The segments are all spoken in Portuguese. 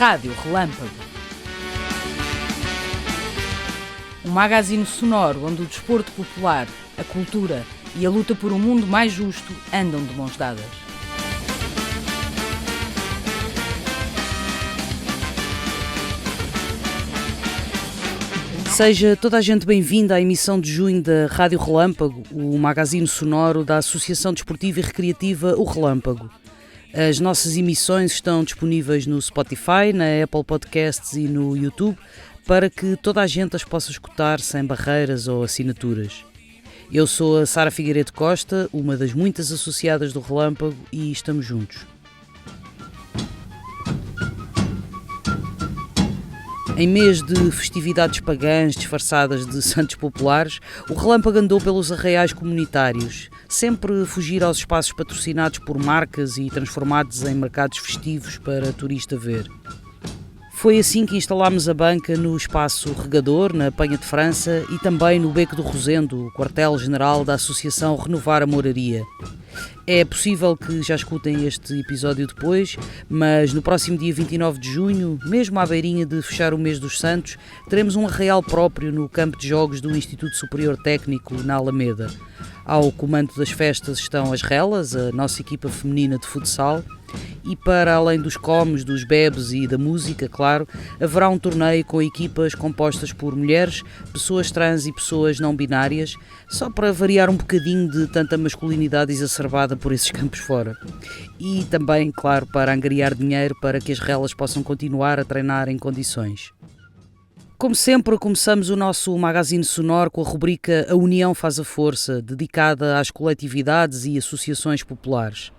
Rádio Relâmpago. Um magazine sonoro onde o desporto popular, a cultura e a luta por um mundo mais justo andam de mãos dadas. Seja toda a gente bem-vinda à emissão de junho da Rádio Relâmpago, o magazine sonoro da Associação Desportiva e Recreativa O Relâmpago. As nossas emissões estão disponíveis no Spotify, na Apple Podcasts e no YouTube, para que toda a gente as possa escutar sem barreiras ou assinaturas. Eu sou a Sara Figueiredo Costa, uma das muitas associadas do Relâmpago, e estamos juntos. Em mês de festividades pagãs disfarçadas de santos populares, o Relâmpago andou pelos arraiais comunitários, sempre a fugir aos espaços patrocinados por marcas e transformados em mercados festivos para turista ver. Foi assim que instalámos a banca no Espaço Regador, na Penha de França, e também no Beco do Rosendo, o quartel-general da Associação Renovar a Moraria. É possível que já escutem este episódio depois, mas no próximo dia 29 de junho, mesmo à beirinha de fechar o mês dos Santos, teremos um arraial próprio no campo de jogos do Instituto Superior Técnico, na Alameda. Ao comando das festas estão as Relas, a nossa equipa feminina de futsal, e para além dos comes, dos bebes e da música, claro, haverá um torneio com equipas compostas por mulheres, pessoas trans e pessoas não binárias, só para variar um bocadinho de tanta masculinidade exacerbada por esses campos fora. E também, claro, para angariar dinheiro para que as Relas possam continuar a treinar em condições. Como sempre, começamos o nosso magazine sonoro com a rubrica A União Faz a Força, dedicada às coletividades e associações populares.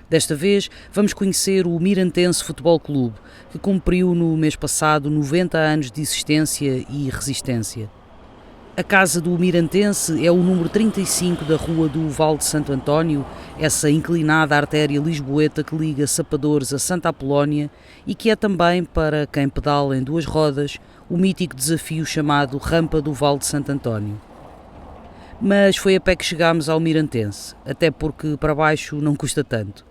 Desta vez, vamos conhecer o Mirantense Futebol Clube, que cumpriu no mês passado 90 anos de existência e resistência. A casa do Mirantense é o número 35 da Rua do Val de Santo António, essa inclinada artéria lisboeta que liga Sapadores a Santa Apolónia e que é também, para quem pedala em duas rodas, o mítico desafio chamado Rampa do Val de Santo António. Mas foi a pé que chegámos ao Mirantense, até porque para baixo não custa tanto.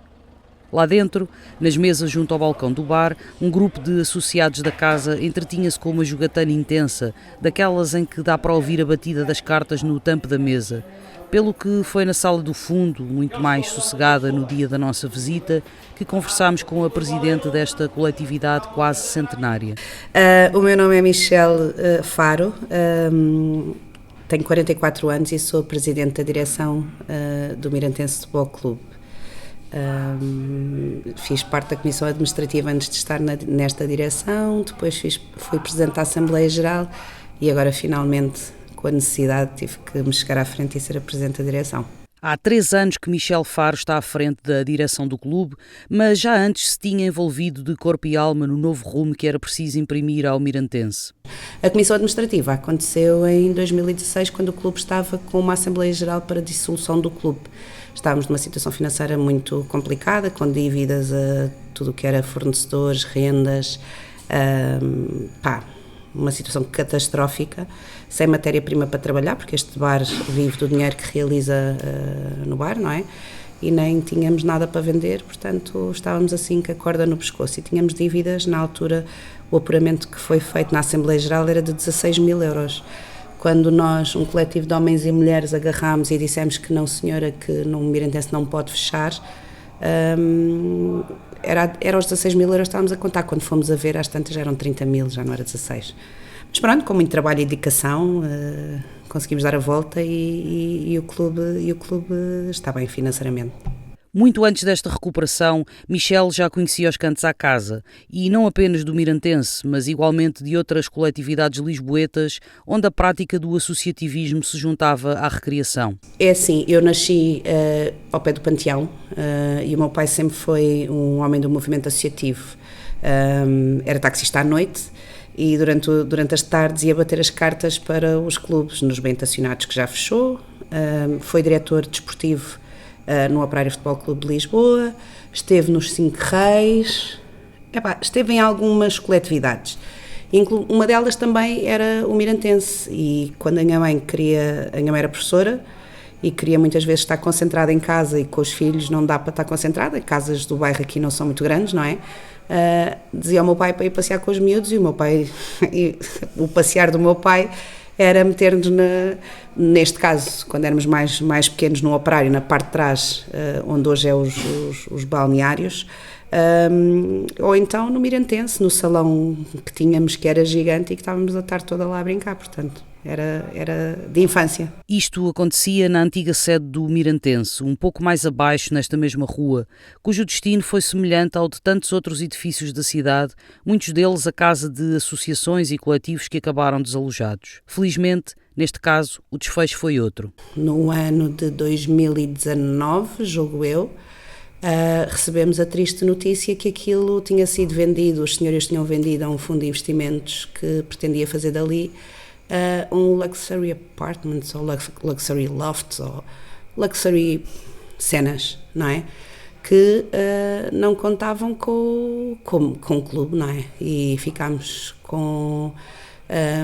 Lá dentro, nas mesas junto ao balcão do bar, um grupo de associados da casa entretinha-se com uma jogatana intensa, daquelas em que dá para ouvir a batida das cartas no tampo da mesa, pelo que foi na sala do fundo, muito mais sossegada no dia da nossa visita, que conversámos com a presidente desta coletividade quase centenária. O meu nome é Michelle Faro, tenho 44 anos e sou presidente da direção do Mirantense Futebol Clube. Fiz parte da comissão administrativa antes de estar nesta direção, depois fui presidente da Assembleia Geral e agora finalmente, com a necessidade, tive que me chegar à frente e ser a presidente da direção. Há 3 anos que Michelle Faro está à frente da direção do clube, mas já antes se tinha envolvido de corpo e alma no novo rumo que era preciso imprimir ao Mirantense. A comissão administrativa aconteceu em 2016, quando o clube estava com uma Assembleia Geral para a dissolução do clube. Estávamos numa situação financeira muito complicada, com dívidas a tudo o que era fornecedores, rendas, uma situação catastrófica, sem matéria-prima para trabalhar, porque este bar vive do dinheiro que realiza no bar, não é? E nem tínhamos nada para vender, portanto estávamos assim com a corda no pescoço e tínhamos dívidas. Na altura, o apuramento que foi feito na Assembleia Geral era de 16 mil euros. Quando nós, um coletivo de homens e mulheres, agarrámos e dissemos que não, senhora, que no Mirantense não pode fechar, era os 16 mil euros que estávamos a contar. Quando fomos a ver, às tantas já eram 30 mil, já não era 16. Mas pronto, com muito trabalho e dedicação, conseguimos dar a volta e o clube está bem financeiramente. Muito antes desta recuperação, Michelle já conhecia os cantos à casa, e não apenas do Mirantense, mas igualmente de outras coletividades lisboetas, onde a prática do associativismo se juntava à recreação. É assim, eu nasci ao pé do Panteão, e o meu pai sempre foi um homem do movimento associativo. Era taxista à noite, e durante as tardes ia bater as cartas para os clubes, nos bem estacionados, que já fechou. Foi diretor desportivo no Operário Futebol Clube de Lisboa, esteve nos Cinco Reis, esteve em algumas coletividades. Uma delas também era o Mirantense, e quando a minha mãe era professora e queria muitas vezes estar concentrada em casa e com os filhos não dá para estar concentrada, casas do bairro aqui não são muito grandes, não é? Dizia ao meu pai para ir passear com os miúdos e o meu pai, o passear do meu pai era meter-nos, neste caso, quando éramos mais pequenos, no operário, na parte de trás, onde hoje é os balneários, ou então no Mirantense, no salão que tínhamos, que era gigante e que estávamos a tarde toda lá a brincar, portanto, era de infância. Isto acontecia na antiga sede do Mirantense, um pouco mais abaixo, nesta mesma rua, cujo destino foi semelhante ao de tantos outros edifícios da cidade, muitos deles a casa de associações e coletivos que acabaram desalojados. Felizmente, neste caso, o desfecho foi outro. No ano de 2019, julgo eu, recebemos a triste notícia que aquilo tinha sido vendido, os senhores tinham vendido a um fundo de investimentos que pretendia fazer dali um luxury apartments ou luxury lofts ou luxury cenas, não é? Que não contavam com o clube, não é? E ficámos com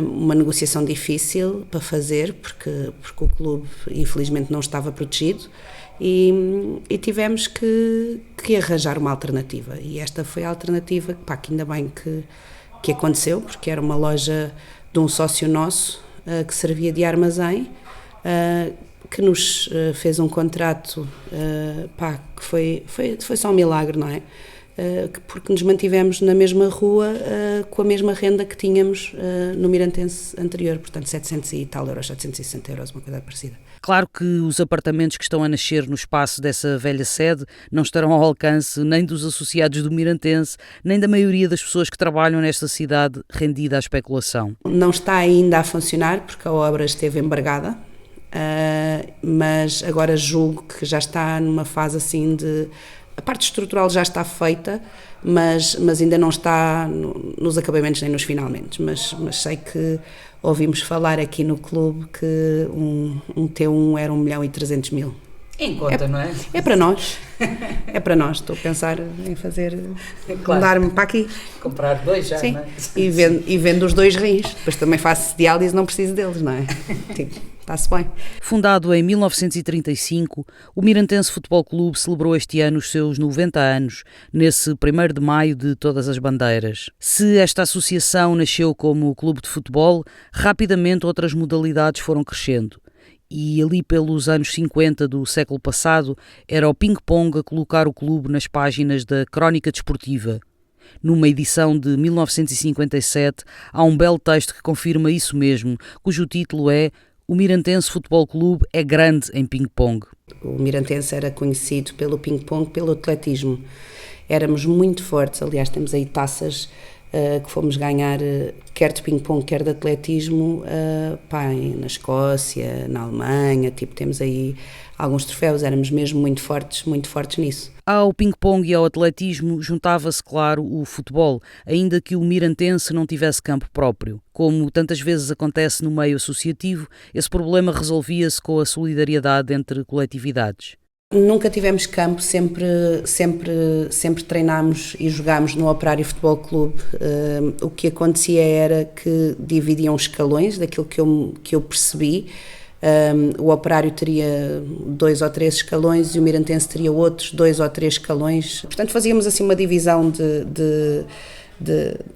uma negociação difícil para fazer, porque o clube infelizmente não estava protegido e tivemos que arranjar uma alternativa, e esta foi a alternativa, pá, que ainda bem que aconteceu, porque era uma loja de um sócio nosso que servia de armazém, que nos fez um contrato, pá, que foi só um milagre, não é? Porque nos mantivemos na mesma rua com a mesma renda que tínhamos no Mirantense anterior, portanto 700 e tal euros, 760 euros, uma coisa parecida. Claro que os apartamentos que estão a nascer no espaço dessa velha sede não estarão ao alcance nem dos associados do Mirantense, nem da maioria das pessoas que trabalham nesta cidade rendida à especulação. Não está ainda a funcionar porque a obra esteve embargada, mas agora julgo que já está numa fase assim de... A parte estrutural já está feita, mas ainda não está nos acabamentos nem nos finalmente. Mas sei que ouvimos falar aqui no clube que um T1 era 1.300.000. Em conta, não é? É para nós. É para nós. Estou a pensar em fazer... Claro. Mudar-me para aqui. Comprar 2 já, sim. Não é? E vendo os 2 rins. Depois também faço diálise e não preciso deles, não é? Tipo, está-se bem. Fundado em 1935, o Mirantense Futebol Clube celebrou este ano os seus 90 anos, nesse 1º de maio de todas as bandeiras. Se esta associação nasceu como clube de futebol, rapidamente outras modalidades foram crescendo. E ali pelos anos 50 do século passado, era o ping-pong a colocar o clube nas páginas da Crónica Desportiva. Numa edição de 1957, há um belo texto que confirma isso mesmo, cujo título é "O Mirantense Futebol Clube é grande em ping-pong". O Mirantense era conhecido pelo ping-pong, pelo atletismo. Éramos muito fortes, aliás, temos aí taças que fomos ganhar, quer de ping-pong, quer de atletismo, na Escócia, na Alemanha, temos aí alguns troféus, éramos mesmo muito fortes nisso. Ao ping-pong e ao atletismo juntava-se, claro, o futebol, ainda que o Mirantense não tivesse campo próprio. Como tantas vezes acontece no meio associativo, esse problema resolvia-se com a solidariedade entre coletividades. Nunca tivemos campo, sempre treinámos e jogámos no Operário Futebol Clube. O que acontecia era que dividiam escalões, daquilo que eu percebi. O Operário teria 2 ou 3 escalões e o Mirantense teria outros 2 ou 3 escalões. Portanto, fazíamos assim uma divisão de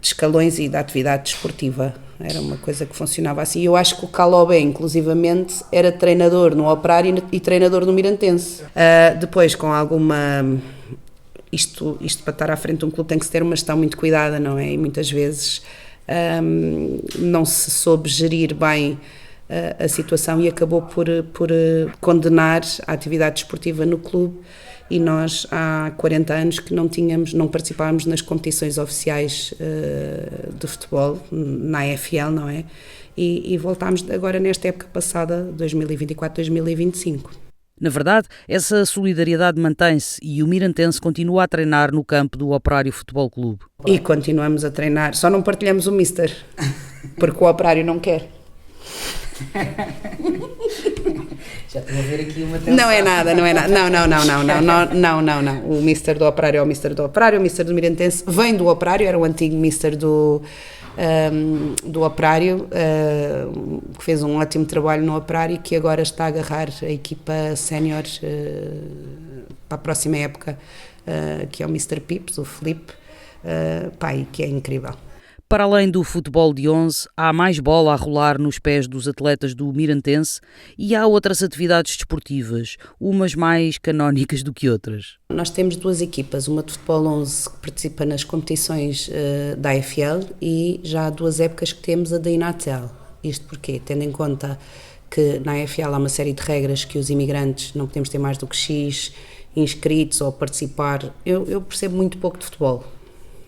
escalões e da atividade desportiva. Era uma coisa que funcionava assim. Eu acho que o Calobé, inclusivamente, era treinador no Operário e treinador no Mirantense. Depois, com alguma... Isto para estar à frente de um clube tem que se ter uma gestão muito cuidada, não é? E muitas vezes não se soube gerir bem a situação e acabou por condenar a atividade desportiva no clube. E nós, há 40 anos que não participávamos nas competições oficiais de futebol, na AFL, não é? E voltámos agora nesta época passada, 2024-2025. Na verdade, essa solidariedade mantém-se e o Mirantense continua a treinar no campo do Operário Futebol Clube. E continuamos a treinar, só não partilhamos o mister, porque o Operário não quer. Já estou a ver aqui uma tensão. Não é nada, não é nada. Não. O Mister do Operário é o Mister do Operário, o Mister do Mirantense vem do Operário, era o antigo Mister do Operário, que fez um ótimo trabalho no Operário e que agora está a agarrar a equipa sénior para a próxima época, que é o Mister Pips, o Filipe, e que é incrível. Para além do futebol de 11, há mais bola a rolar nos pés dos atletas do Mirantense e há outras atividades desportivas, umas mais canónicas do que outras. Nós temos duas equipas, uma de futebol 11 que participa nas competições da AFL e já há 2 épocas que temos a da Inatel. Isto porque, tendo em conta que na AFL há uma série de regras que os imigrantes não podemos ter mais do que X inscritos ou participar, eu percebo muito pouco de futebol.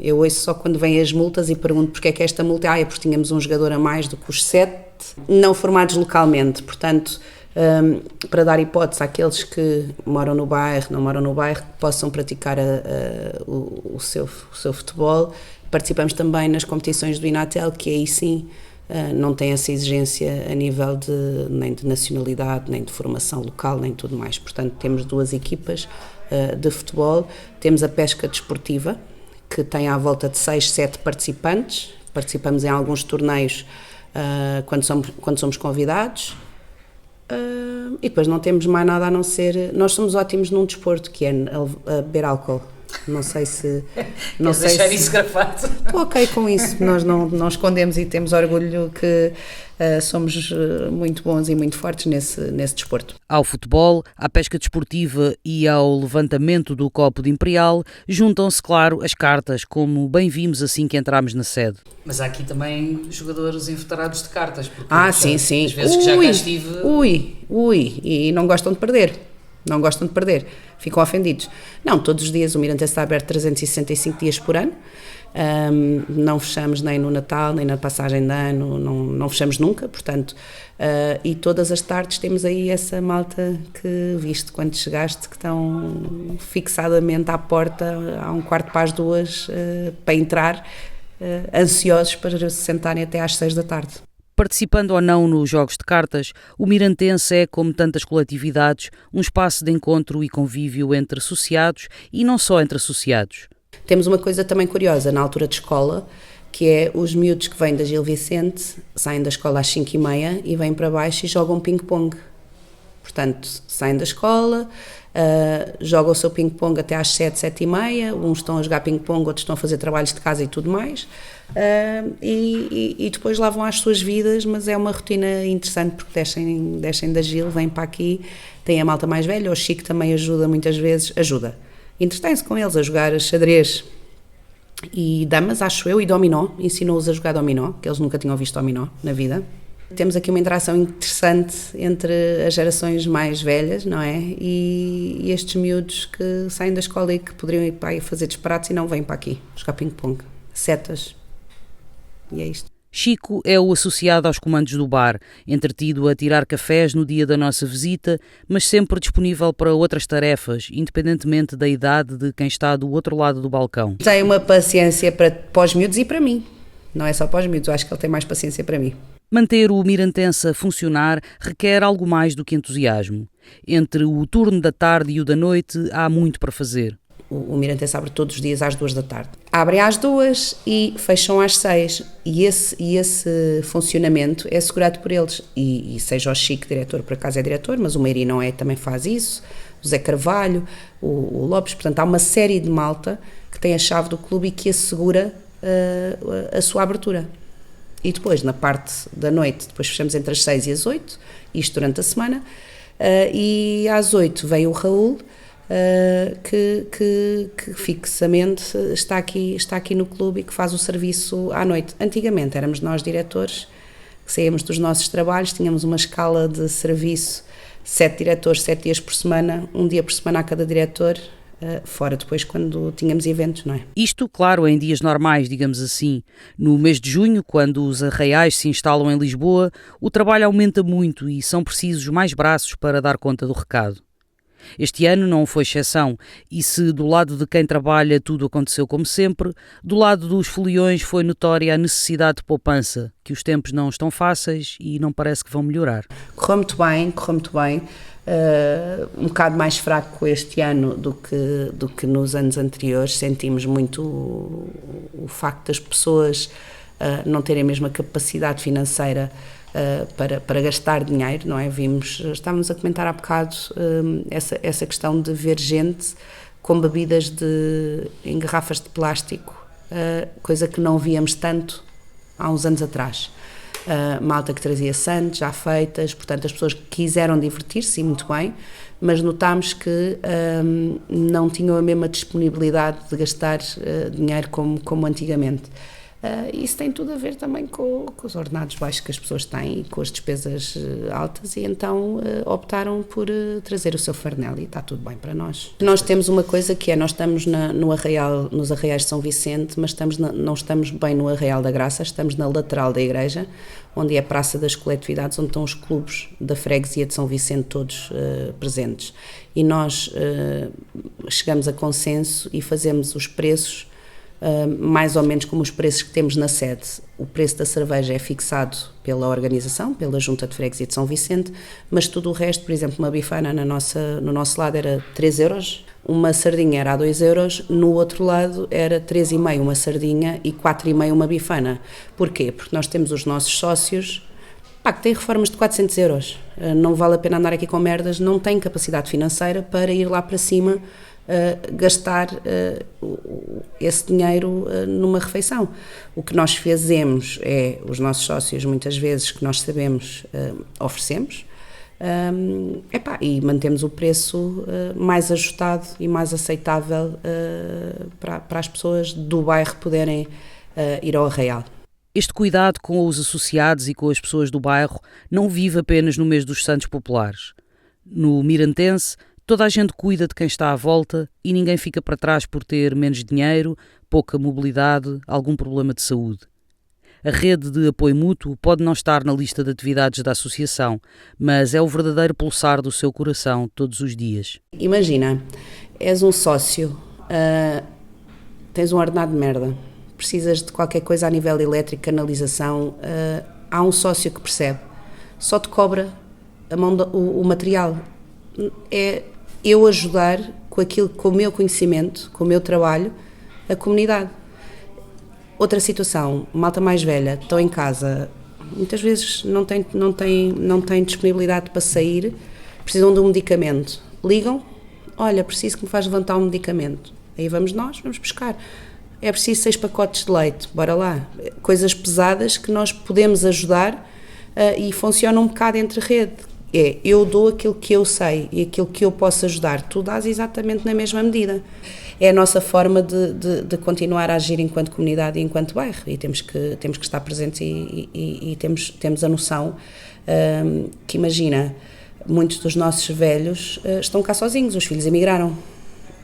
Eu ouço só quando vêm as multas e pergunto porque é que esta multa é porque tínhamos um jogador a mais do que os 7 não formados localmente, portanto, para dar hipótese àqueles que moram no bairro, não moram no bairro, que possam praticar o seu futebol. Participamos também nas competições do Inatel, que aí sim não tem essa exigência a nível nem de nacionalidade, nem de formação local, nem tudo mais. Portanto, temos 2 equipas de futebol, temos a pesca desportiva, que tem à volta de 6, 7 participantes. Participamos em alguns torneios quando somos convidados. E depois não temos mais nada a não ser... Nós somos ótimos num desporto, que é a beber álcool. Não sei se... Não sei deixar isso gravado. Estou ok com isso. Nós não escondemos e temos orgulho que somos muito bons e muito fortes nesse desporto. Ao futebol, à pesca desportiva e ao levantamento do copo de Imperial, juntam-se, claro, as cartas, como bem vimos assim que entramos na sede. Mas há aqui também jogadores inveterados de cartas. Porque sim. Às vezes que já cá estive... E não gostam de perder. Não gostam de perder, ficam ofendidos. Não, todos os dias o Mirantense está aberto 365 dias por ano, não fechamos nem no Natal, nem na passagem de ano, não fechamos nunca, portanto, e todas as tardes temos aí essa malta que viste quando chegaste, que estão fixadamente à porta, há 1/4 para entrar, ansiosos para se sentarem até às 6 da tarde. Participando ou não nos jogos de cartas, o Mirantense é, como tantas coletividades, um espaço de encontro e convívio entre associados e não só entre associados. Temos uma coisa também curiosa na altura de escola, que é os miúdos que vêm da Gil Vicente, saem da escola às 5h30 e vêm para baixo e jogam ping-pong. Portanto, saem da escola, jogam o seu ping-pong até às 7, 7h30, uns estão a jogar ping-pong, outros estão a fazer trabalhos de casa e tudo mais, e depois lá vão às suas vidas, mas é uma rotina interessante porque descem da Gil, vêm para aqui, tem a malta mais velha, o Chico também ajuda muitas vezes, entretém-se com eles a jogar xadrez e damas, acho eu, e dominó, ensinou-os a jogar dominó, que eles nunca tinham visto dominó na vida. Temos aqui uma interação interessante entre as gerações mais velhas, não é? E estes miúdos que saem da escola e que poderiam ir para aí fazer disparates e não vêm para aqui jogar ping-pong. Setas. E é isto. Chico é o associado aos comandos do bar, entretido a tirar cafés no dia da nossa visita, mas sempre disponível para outras tarefas, independentemente da idade de quem está do outro lado do balcão. Tem uma paciência para os miúdos e para mim. Não é só para os miúdos, eu acho que ele tem mais paciência para mim. Manter o Mirantense a funcionar requer algo mais do que entusiasmo. Entre o turno da tarde e o da noite há muito para fazer. O Mirantense abre todos os dias às 2 da tarde. Abrem às 2 e fecham às 6. E esse funcionamento é assegurado por eles. E seja o Chico, diretor, por acaso é diretor, mas o Meiri não é, também faz isso. O Zé Carvalho, o Lopes. Portanto, há uma série de malta que tem a chave do clube e que assegura a sua abertura. E depois, na parte da noite, depois fechamos entre as 6 e as 8, isto durante a semana, e às 8 vem o Raul, que fixamente está aqui no clube e que faz o serviço à noite. Antigamente éramos nós diretores, que saíamos dos nossos trabalhos, tínhamos uma escala de serviço, 7 diretores, 7 dias por semana, 1 dia por semana a cada diretor, fora depois quando tínhamos eventos, não é? Isto, claro, em dias normais, digamos assim. No mês de junho, quando os arraiais se instalam em Lisboa, o trabalho aumenta muito e são precisos mais braços para dar conta do recado. Este ano não foi exceção, e se do lado de quem trabalha tudo aconteceu como sempre, do lado dos foliões foi notória a necessidade de poupança, que os tempos não estão fáceis e não parece que vão melhorar. Correu muito bem, correu muito bem. Um bocado mais fraco este ano do que nos anos anteriores. Sentimos muito o facto das pessoas não terem a mesma capacidade financeira para gastar dinheiro, não é? Estávamos a comentar há bocado essa questão de ver gente com bebidas em garrafas de plástico, coisa que não víamos tanto há uns anos atrás. Malta que trazia sandes já feitas, portanto as pessoas quiseram divertir-se e muito bem, mas notámos que não tinham a mesma disponibilidade de gastar dinheiro como antigamente. Isso tem tudo a ver também com os ordenados baixos que as pessoas têm e com as despesas altas, e então optaram por trazer o seu farnel, e está tudo bem para nós. Nós temos uma coisa que é, nós estamos nos Arraiais de São Vicente, mas não estamos bem no Arraial da Graça, estamos na lateral da igreja, onde é a Praça das Coletividades, onde estão os clubes da freguesia de São Vicente todos presentes. E nós chegamos a consenso e fazemos os preços mais ou menos como os preços que temos na sede. O preço da cerveja é fixado pela organização, pela Junta de Freguesia de São Vicente, mas tudo o resto, por exemplo, uma bifana no nosso lado era 3 euros, uma sardinha era a 2 euros, no outro lado era 3,5 uma sardinha e 4,5 uma bifana. Porquê? Porque nós temos os nossos sócios que têm reformas de 400 euros. Não vale a pena andar aqui com merdas, não têm capacidade financeira para ir lá para cima gastar esse dinheiro numa refeição. O que nós fazemos é, os nossos sócios, muitas vezes, que nós sabemos, oferecemos, e mantemos o preço mais ajustado e mais aceitável para as pessoas do bairro poderem ir ao Arraial. Este cuidado com os associados e com as pessoas do bairro não vive apenas no mês dos Santos Populares. No Mirantense, toda a gente cuida de quem está à volta e ninguém fica para trás por ter menos dinheiro, pouca mobilidade, algum problema de saúde. A rede de apoio mútuo pode não estar na lista de atividades da associação, mas é o verdadeiro pulsar do seu coração todos os dias. Imagina, és um sócio, tens um ordenado de merda, precisas de qualquer coisa a nível elétrico, canalização, há um sócio que percebe, só te cobra o material. É eu ajudar com o meu conhecimento, com o meu trabalho, a comunidade. Outra situação, malta mais velha, estão em casa, muitas vezes não têm disponibilidade para sair, precisam de um medicamento. Ligam, olha, preciso que me faz levantar um medicamento. Aí vamos buscar. É preciso 6 pacotes de leite, bora lá. Coisas pesadas que nós podemos ajudar e funciona um bocado entre rede. Eu dou aquilo que eu sei e aquilo que eu posso ajudar, tu dás exatamente na mesma medida. É a nossa forma de continuar a agir enquanto comunidade e enquanto bairro, e temos que estar presentes e temos a noção que, imagina, muitos dos nossos velhos estão cá sozinhos, os filhos emigraram,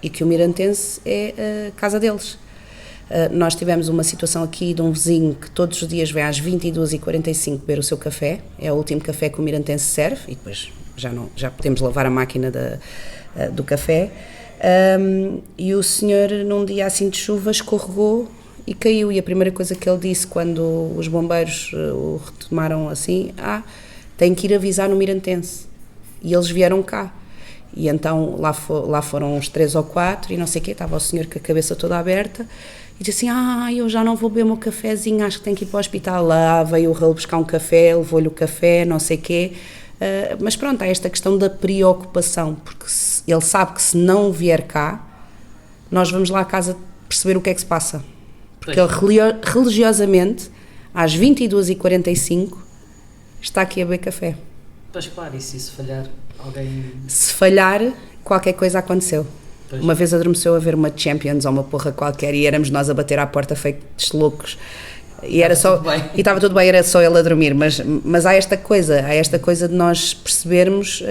e que o Mirantense é a casa deles. Nós tivemos uma situação aqui de um vizinho que todos os dias vem às 22h45 beber o seu café, é o último café que o Mirantense serve, e depois já podemos lavar a máquina do café, e o senhor num dia assim de chuva escorregou e caiu, e a primeira coisa que ele disse quando os bombeiros o retomaram assim, tem que ir avisar no Mirantense, e eles vieram cá. E então lá foram uns 3 ou 4 e não sei o quê, estava o senhor com a cabeça toda aberta e disse assim, eu já não vou beber o meu cafezinho, acho que tenho que ir para o hospital. Lá veio o ralo buscar um café, levou-lhe o café, não sei o quê, mas pronto, há esta questão da preocupação, porque ele sabe que se não vier cá, nós vamos lá à casa perceber o que é que se passa, porque ele religiosamente às 22h45 está aqui a beber café. Pois claro, e se falhar alguém... Se falhar, qualquer coisa aconteceu. Pois. Uma vez adormeceu a ver uma Champions ou uma porra qualquer e éramos nós a bater à porta feitos loucos. E era só, e estava tudo bem, era só ele a dormir, mas há esta coisa de nós percebermos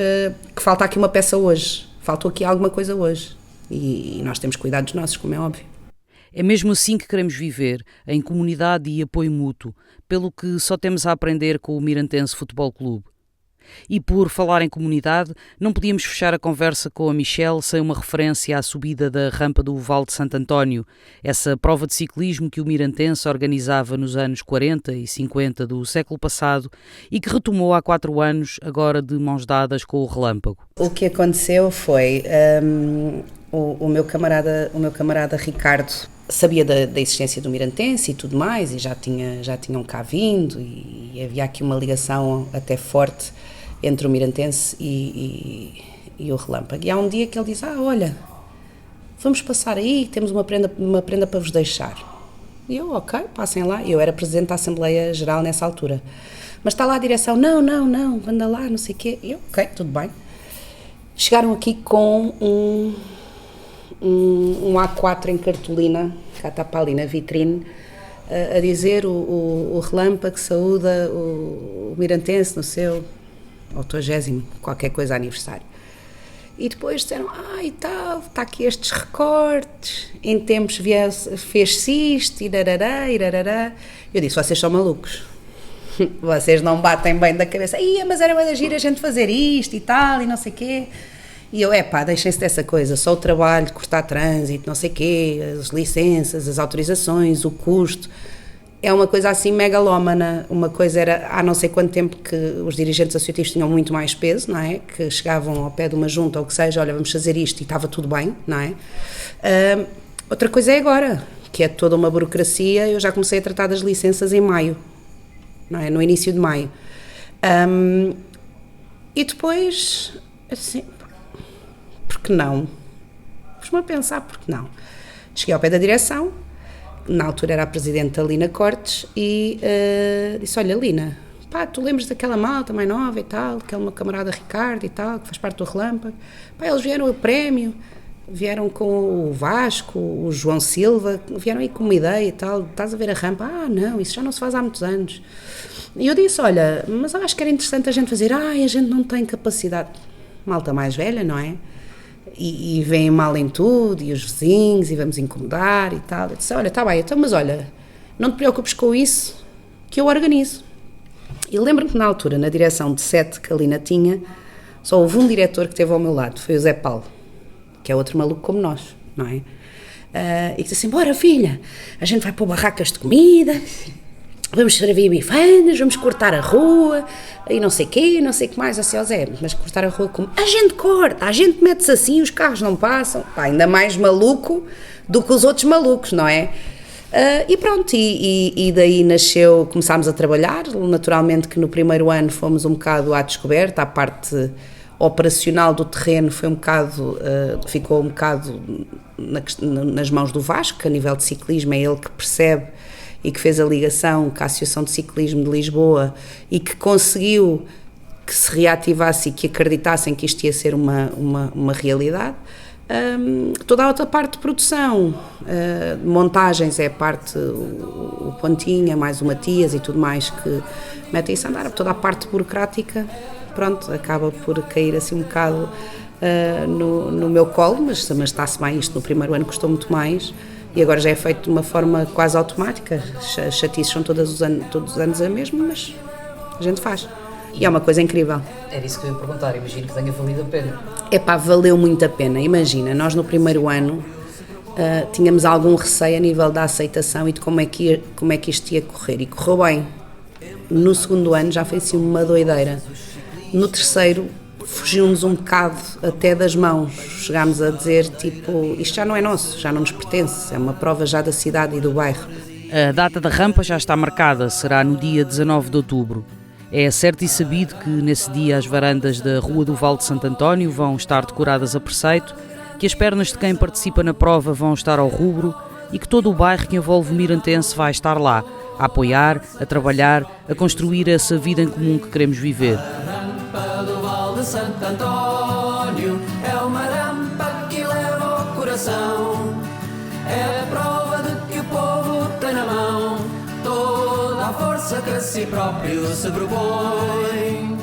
que falta aqui uma peça hoje, faltou aqui alguma coisa hoje, e nós temos cuidados nossos, como é óbvio. É mesmo assim que queremos viver, em comunidade e apoio mútuo, pelo que só temos a aprender com o Mirantense Futebol Clube. E por falar em comunidade, não podíamos fechar a conversa com a Michelle sem uma referência à subida da rampa do Val de Santo António, essa prova de ciclismo que o Mirantense organizava nos anos 40 e 50 do século passado e que retomou há 4 anos, agora de mãos dadas com o Relâmpago. O que aconteceu foi, o meu camarada Ricardo sabia da existência do Mirantense e tudo mais, e já tinham cá vindo, e havia aqui uma ligação até forte entre o Mirantense e o Relâmpago. E há um dia que ele diz, olha, vamos passar aí, temos uma prenda para vos deixar. E eu, ok, passem lá. Eu era presidente da Assembleia Geral nessa altura. Mas está lá a direção, não, anda lá, não sei o quê. E eu, ok, tudo bem. Chegaram aqui com um A4 em cartolina, cá está ali na vitrine, a dizer o Relâmpago saúda o Mirantense no seu 80º, qualquer coisa, aniversário. E depois disseram, e tal, está aqui estes recortes, em tempos fez-se isto, irarará. Eu disse, vocês são malucos, vocês não batem bem da cabeça, mas era bem agir a gente fazer isto e tal, e não sei o quê. E eu, deixem-se dessa coisa, só o trabalho, cortar trânsito, não sei o quê, as licenças, as autorizações, o custo, é uma coisa assim megalómana. Uma coisa era, há não sei quanto tempo que os dirigentes associativos tinham muito mais peso, não é? Que chegavam ao pé de uma junta ou o que seja, olha, vamos fazer isto e estava tudo bem, não é? Outra coisa é agora, que é toda uma burocracia. Eu já comecei a tratar das licenças em maio, não é? No início de maio. E depois, assim, por que não? Pus-me a pensar, por que não? Cheguei ao pé da direção, na altura era a presidente Lina Cortes, e disse, olha Lina, tu lembras daquela malta mais nova e tal, aquele meu camarada Ricardo e tal, que faz parte do Relâmpago, eles vieram o prémio, vieram com o Vasco, o João Silva, vieram aí com uma ideia e tal, estás a ver a rampa? Não, isso já não se faz há muitos anos. E eu disse, olha, mas eu acho que era interessante a gente fazer, a gente não tem capacidade, malta mais velha, não é? E vêm mal em tudo, e os vizinhos, e vamos incomodar e tal. Eu disse, olha, está bem, então, mas olha, não te preocupes com isso, que eu organizo. E lembro-me que na altura, na direção de 7 que a Lina tinha, só houve um diretor que esteve ao meu lado, foi o Zé Paulo, que é outro maluco como nós, não é? E disse assim, bora filha, a gente vai pôr barracas de comida, vamos servir bifanas, vamos cortar a rua, e não sei o quê, não sei o que mais, assim, Zé, mas cortar a rua como? A gente corta, a gente mete-se assim, os carros não passam, ainda mais maluco do que os outros malucos, não é? E pronto, e daí nasceu, começámos a trabalhar, naturalmente que no primeiro ano fomos um bocado à descoberta, a parte operacional do terreno foi ficou um bocado nas mãos do Vasco, que a nível de ciclismo é ele que percebe e que fez a ligação com a Associação de Ciclismo de Lisboa e que conseguiu que se reativasse e que acreditassem que isto ia ser uma realidade. Toda a outra parte de produção, montagens é a parte, o Pontinha, mais o Matias e tudo mais que metem isso a andar, toda a parte burocrática, pronto, acaba por cair assim um bocado no meu colo, mas está-se bem, isto no primeiro ano custou muito mais. E agora já é feito de uma forma quase automática, as chatices são todos os anos a mesma, mas a gente faz. E é uma coisa incrível. Era isso que eu ia perguntar, imagino que tenha valido a pena. Valeu muito a pena. Imagina, nós no primeiro ano tínhamos algum receio a nível da aceitação e de como é que isto ia correr. E correu bem. No segundo ano já foi assim uma doideira. No terceiro fugiu-nos um bocado até das mãos, chegámos a dizer tipo, isto já não é nosso, já não nos pertence, é uma prova já da cidade e do bairro. A data da rampa já está marcada, será no dia 19 de outubro. É certo e sabido que nesse dia as varandas da Rua do Val de Santo António vão estar decoradas a preceito, que as pernas de quem participa na prova vão estar ao rubro e que todo o bairro que envolve o Mirantense vai estar lá, a apoiar, a trabalhar, a construir essa vida em comum que queremos viver. Santo António é uma rampa que leva ao coração, é a prova de que o povo tem na mão toda a força que a si próprio se propõe.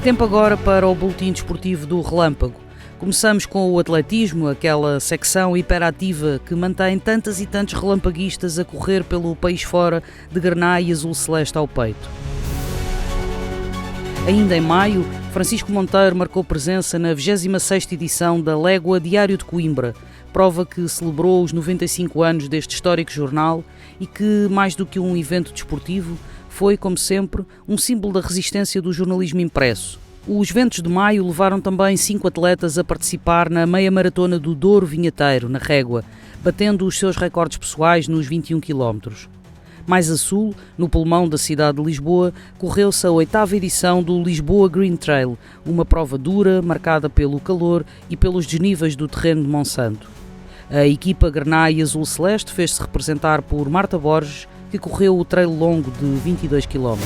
Tempo agora para o boletim desportivo do Relâmpago. Começamos com o atletismo, aquela secção hiperativa que mantém tantas e tantos relampaguistas a correr pelo país fora de grená e azul celeste ao peito. Ainda em maio, Francisco Monteiro marcou presença na 26ª edição da Légua Diário de Coimbra, prova que celebrou os 95 anos deste histórico jornal e que, mais do que um evento desportivo, foi, como sempre, um símbolo da resistência do jornalismo impresso. Os ventos de maio levaram também 5 atletas a participar na meia maratona do Douro Vinheteiro, na Régua, batendo os seus recordes pessoais nos 21 km. Mais a sul, no pulmão da cidade de Lisboa, correu-se a 8ª edição do Lisboa Green Trail, uma prova dura, marcada pelo calor e pelos desníveis do terreno de Monsanto. A equipa Grená e Azul Celeste fez-se representar por Marta Borges, que correu o trail longo de 22 km.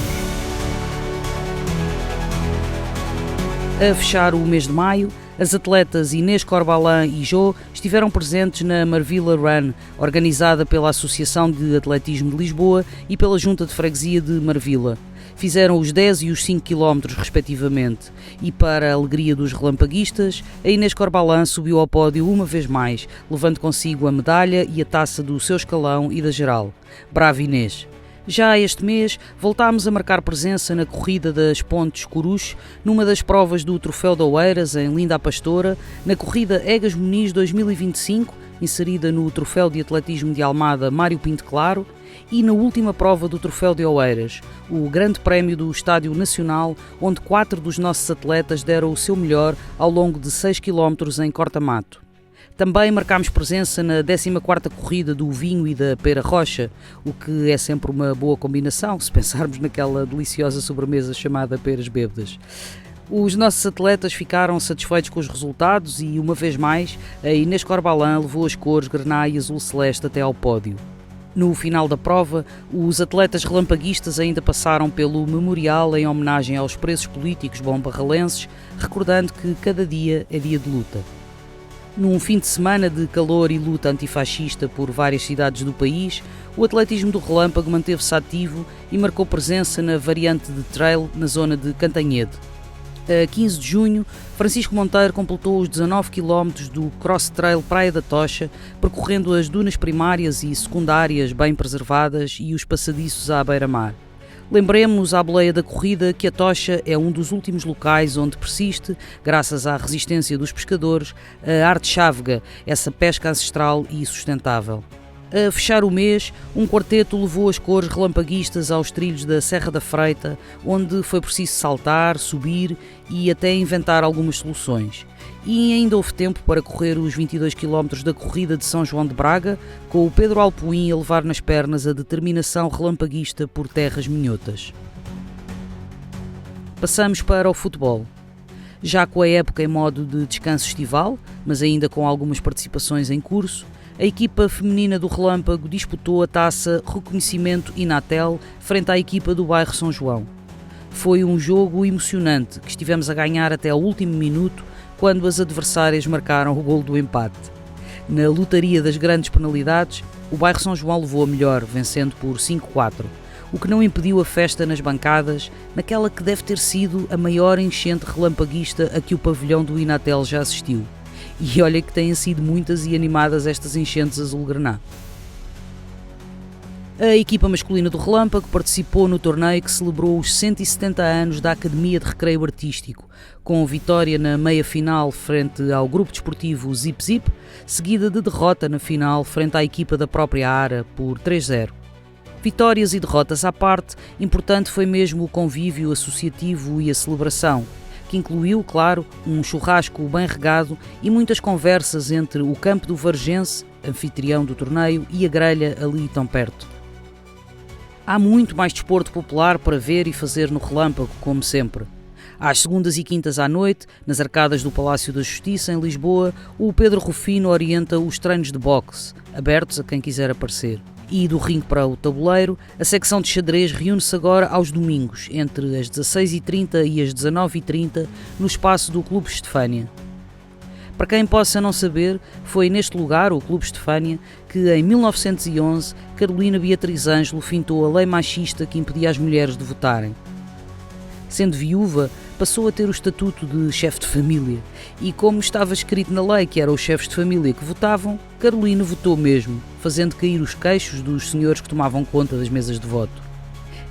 A fechar o mês de maio, as atletas Inês Corbalán e Jô estiveram presentes na Marvila Run, organizada pela Associação de Atletismo de Lisboa e pela Junta de Freguesia de Marvila. Fizeram os 10 e os 5 km, respectivamente, e para a alegria dos relampaguistas, a Inês Corbalán subiu ao pódio uma vez mais, levando consigo a medalha e a taça do seu escalão e da geral. Bravo, Inês! Já este mês, voltámos a marcar presença na corrida das Pontes Coruche, numa das provas do Troféu de Oeiras, em Linda a Pastora, na corrida Egas Muniz 2025, inserida no Troféu de Atletismo de Almada Mário Pinto Claro, e na última prova do Troféu de Oeiras, o Grande Prémio do Estádio Nacional, onde 4 dos nossos atletas deram o seu melhor ao longo de 6 km em corta-mato. Também marcámos presença na 14ª corrida do vinho e da pera rocha, o que é sempre uma boa combinação, se pensarmos naquela deliciosa sobremesa chamada peras bêbadas. Os nossos atletas ficaram satisfeitos com os resultados e, uma vez mais, a Inês Corbalán levou as cores Grená e Azul Celeste até ao pódio. No final da prova, os atletas relampaguistas ainda passaram pelo memorial em homenagem aos presos políticos bombarralenses, recordando que cada dia é dia de luta. Num fim de semana de calor e luta antifascista por várias cidades do país, o atletismo do relâmpago manteve-se ativo e marcou presença na variante de trail na zona de Cantanhede. A 15 de junho, Francisco Monteiro completou os 19 km do Cross Trail Praia da Tocha, percorrendo as dunas primárias e secundárias bem preservadas e os passadiços à beira-mar. Lembremos à boleia da corrida que a Tocha é um dos últimos locais onde persiste, graças à resistência dos pescadores, a arte chávega, essa pesca ancestral e sustentável. A fechar o mês, um quarteto levou as cores relampaguistas aos trilhos da Serra da Freita, onde foi preciso saltar, subir e até inventar algumas soluções. E ainda houve tempo para correr os 22 km da corrida de São João de Braga, com o Pedro Alpuim a levar nas pernas a determinação relampaguista por terras minhotas. Passamos para o futebol. Já com a época em modo de descanso estival, mas ainda com algumas participações em curso, a equipa feminina do Relâmpago disputou a taça Reconhecimento Inatel frente à equipa do bairro São João. Foi um jogo emocionante que estivemos a ganhar até ao último minuto, quando as adversárias marcaram o golo do empate. Na lotaria das grandes penalidades, o bairro São João levou a melhor, vencendo por 5-4, o que não impediu a festa nas bancadas, naquela que deve ter sido a maior enchente relampaguista a que o pavilhão do Inatel já assistiu. E olha que têm sido muitas e animadas estas enchentes azul-grená. A equipa masculina do Relâmpago participou no torneio que celebrou os 170 anos da Academia de Recreio Artístico, com vitória na meia-final frente ao grupo desportivo Zip Zip, seguida de derrota na final frente à equipa da própria ARA por 3-0. Vitórias e derrotas à parte, importante foi mesmo o convívio associativo e a celebração, que incluiu, claro, um churrasco bem regado e muitas conversas entre o campo do Vargense, anfitrião do torneio, e a grelha ali tão perto. Há muito mais desporto popular para ver e fazer no Relâmpago, como sempre. Às segundas e quintas à noite, nas arcadas do Palácio da Justiça, em Lisboa, o Pedro Rufino orienta os treinos de boxe, abertos a quem quiser aparecer. E do ringue para o tabuleiro, a secção de xadrez reúne-se agora aos domingos, entre as 16h30 e as 19h30, no espaço do Clube Estefânia. Para quem possa não saber, foi neste lugar, o Clube Estefânia, que em 1911 Carolina Beatriz Ângelo fintou a lei machista que impedia as mulheres de votarem. Sendo viúva, passou a ter o estatuto de chefe de família e, como estava escrito na lei que eram os chefes de família que votavam, Carolina votou mesmo, fazendo cair os queixos dos senhores que tomavam conta das mesas de voto.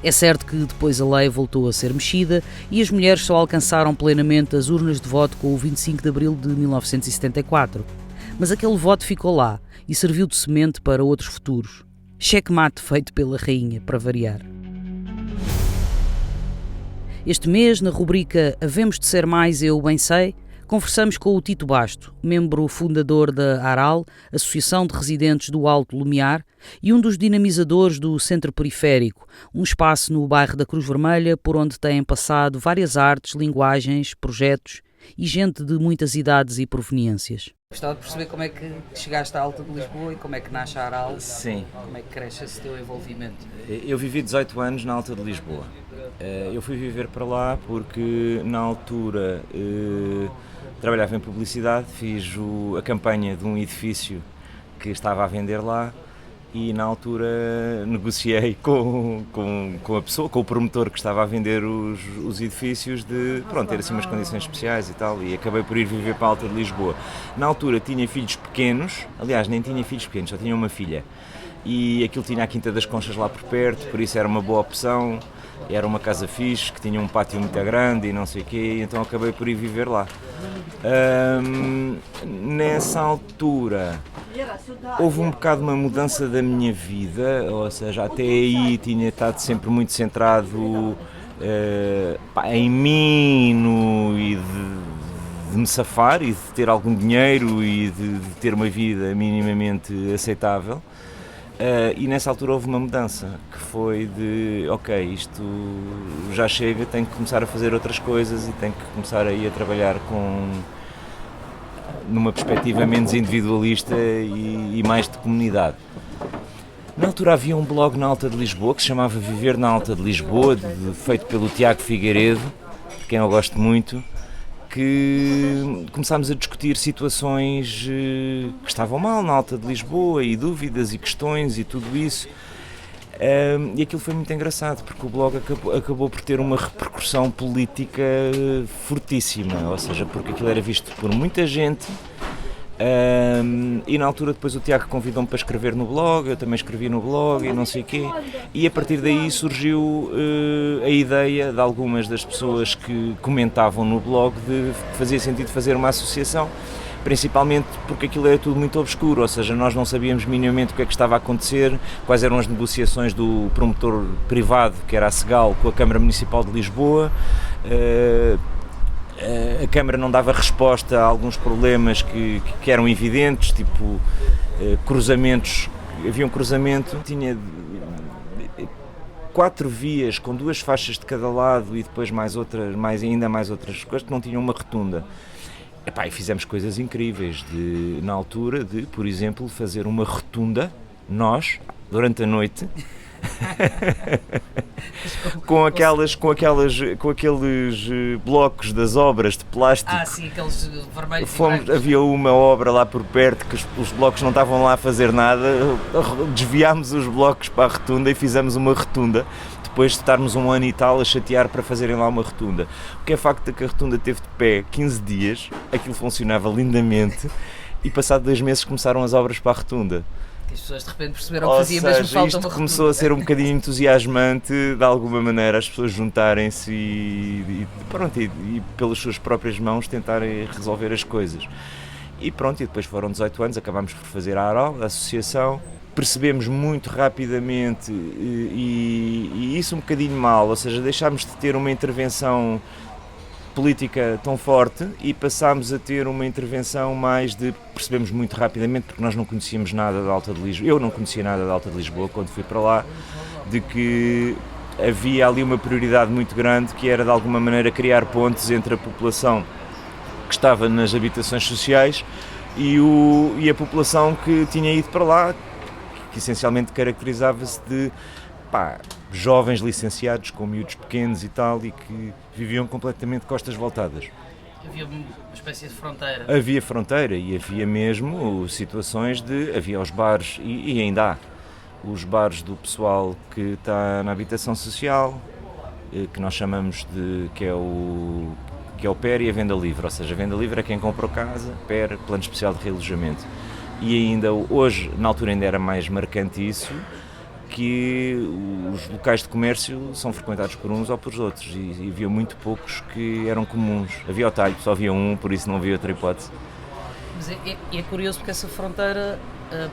É certo que depois a lei voltou a ser mexida e as mulheres só alcançaram plenamente as urnas de voto com o 25 de abril de 1974. Mas aquele voto ficou lá e serviu de semente para outros futuros. Checkmate feito pela rainha, para variar. Este mês, na rubrica Havemos de Ser Mais, Eu Bem Sei, conversamos com o Tito Basto, membro fundador da ARAL, Associação de Residentes do Alto Lumiar, e um dos dinamizadores do Centro Periférico, um espaço no bairro da Cruz Vermelha por onde têm passado várias artes, linguagens, projetos e gente de muitas idades e proveniências. Gostava de perceber como é que chegaste à Alta de Lisboa e como é que nasce a ARAL. Sim. Como é que cresce esse teu envolvimento? Eu vivi 18 anos na Alta de Lisboa. Eu fui viver para lá porque na altura trabalhava em publicidade, fiz a campanha de um edifício que estava a vender lá e na altura negociei com a pessoa, com o promotor que estava a vender os edifícios de, ter assim umas condições especiais e tal, e acabei por ir viver para a Alta de Lisboa. Na altura tinha filhos pequenos, aliás nem tinha filhos pequenos, só tinha uma filha, e aquilo tinha a Quinta das Conchas lá por perto, por isso era uma boa opção, era uma casa fixe, que tinha um pátio muito grande e não sei o quê, então acabei por ir viver lá. Nessa altura houve um bocado uma mudança da minha vida, ou seja, até aí tinha estado sempre muito centrado em mim e de me safar e de ter algum dinheiro e de ter uma vida minimamente aceitável. E nessa altura houve uma mudança, que foi de, isto já chega, tenho que começar a fazer outras coisas e tenho que começar a ir a trabalhar numa perspectiva menos individualista e mais de comunidade. Na altura havia um blog na Alta de Lisboa que se chamava Viver na Alta de Lisboa, feito pelo Tiago Figueiredo, de quem eu gosto muito, que começámos a discutir situações que estavam mal na Alta de Lisboa e dúvidas e questões e tudo isso. E aquilo foi muito engraçado porque o blog acabou por ter uma repercussão política fortíssima, ou seja, porque aquilo era visto por muita gente. E na altura depois o Tiago convidou-me para escrever no blog, eu também escrevi no blog e não sei o quê, e a partir daí surgiu a ideia de algumas das pessoas que comentavam no blog de que fazia sentido fazer uma associação, principalmente porque aquilo era tudo muito obscuro, ou seja, nós não sabíamos minimamente o que é que estava a acontecer, quais eram as negociações do promotor privado, que era a Segal, com a Câmara Municipal de Lisboa. A Câmara não dava resposta a alguns problemas que eram evidentes, tipo cruzamentos. Havia um cruzamento, tinha 4 vias com 2 faixas de cada lado e depois ainda mais outras coisas que não tinham uma rotunda. E fizemos coisas incríveis na altura de, por exemplo, fazer uma rotunda, nós, durante a noite, com aqueles blocos das obras de plástico. Sim, aqueles vermelhos. Havia uma obra lá por perto que os blocos não estavam lá a fazer nada, desviámos os blocos para a rotunda e fizemos uma rotunda, depois de estarmos um ano e tal a chatear para fazerem lá uma rotunda. O que é facto é que a rotunda teve de pé 15 dias, aquilo funcionava lindamente e passado 2 meses começaram as obras para a rotunda. As pessoas de repente perceberam que fazia mesmo falta uma rotunda. Isto começou a ser um bocadinho entusiasmante, de alguma maneira, as pessoas juntarem-se e pelas suas próprias mãos tentarem resolver as coisas. E depois foram 18 anos, acabámos por fazer a ARAL, a associação, percebemos muito rapidamente e isso um bocadinho mal, ou seja, deixámos de ter uma intervenção política tão forte e passámos a ter uma intervenção mais percebemos muito rapidamente, porque nós não conhecíamos nada da Alta de Lisboa, eu não conhecia nada da Alta de Lisboa quando fui para lá, de que havia ali uma prioridade muito grande que era de alguma maneira criar pontes entre a população que estava nas habitações sociais e a população que tinha ido para lá, que essencialmente caracterizava-se de jovens licenciados com miúdos pequenos e tal, e que viviam completamente costas voltadas. Havia uma espécie de fronteira. Havia fronteira e havia mesmo situações havia os bares, e ainda há, os bares do pessoal que está na habitação social, que nós chamamos que é o PER e a venda livre, ou seja, a venda livre é quem comprou casa, PER, plano especial de realojamento. E ainda hoje, na altura ainda era mais marcante isso, que os locais de comércio são frequentados por uns ou por outros e havia muito poucos que eram comuns. Havia o talho, só havia um, por isso não havia outra hipótese. Mas é curioso porque essa fronteira,